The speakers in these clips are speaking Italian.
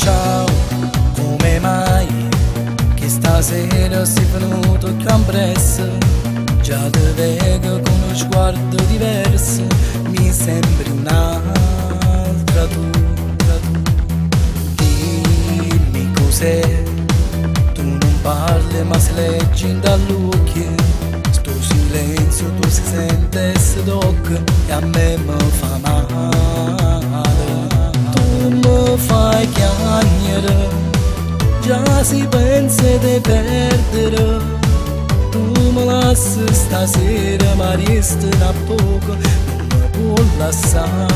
Ciao, come mai che stasera sei venuto tan presto? Già te vedo con uno sguardo diverso, mi sembri un'altra tu. Dimmi cos'è, tu non parli ma si leggi dall'occhio. Sto silenzio tu si sente e si tocca e a me mi fa male. Tu mi fai chiagnere, già si pensa di perdere. Tu mi lasci stasera ma resta da poco, non mi può lasciare.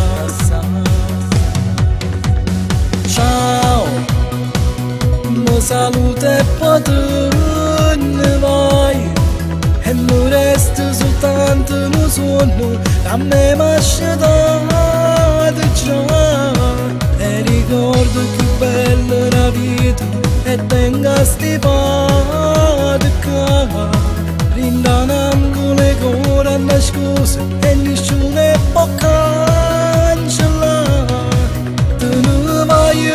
Ciao, mi saluta e poi te ne vai, e mi resta soltanto un sogno, a me mi ha scedato già. E ricordo più bella la vita e tenga stipata qua. Rindanando le cuore nascose e nessuno può cancellare. Te ne vai,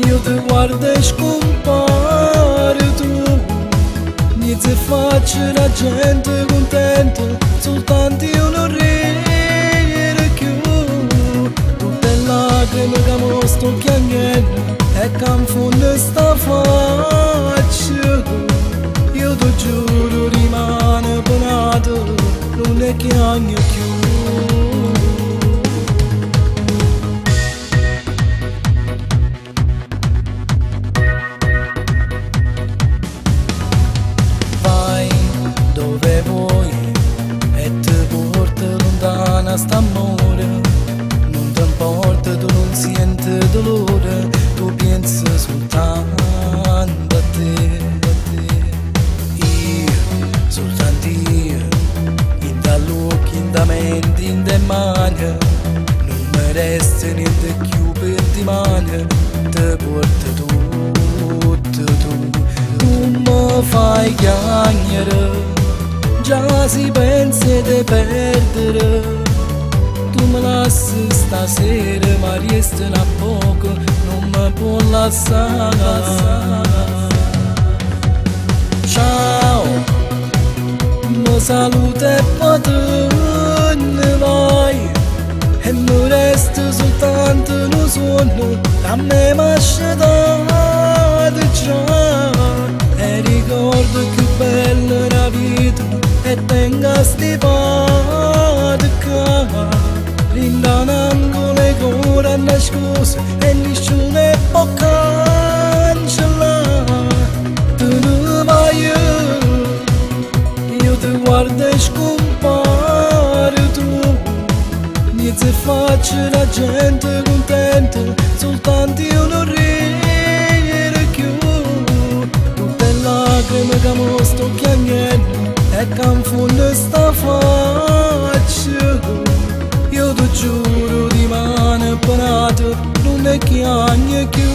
io ti guardo e scompare tu. Niente faccia la gente contenta, soltanto io non ride più. Tutte lacrime che mi sto piangendo e che infonde sta faccia. Io ti giuro rimane penato, non è piango più. Dove vuoi e ti porta lontana st'amore. Non ti importa, tu non senti dolore, tu pensi soltanto a te. Io, soltanto io, in dall'occhio, in da mente, in da mani. Non mi resta niente più per ti mani, ti porta tutto tu. Tu mi fai chiagnere, già si pensa di perdere. Tu mi lasci stasera ma resta a poco, non mi può lasciare. Ciao, mi saluta e poi te ne vai, e mi resta soltanto un sogno, a me mi ha scedato già. E ricordo più bella la vita e tenga stipata qua. Rindanando le cuore nascose e nessuno può cancellare. Tu ne vai, io ti guardo e scompare tu. Niente faccia la gente contenta, soltanto io non ride più. Tutte lacrime che mi sto piangendo e che infonde sta faccia. Io ti giuro rimane penato, non è chiagno più.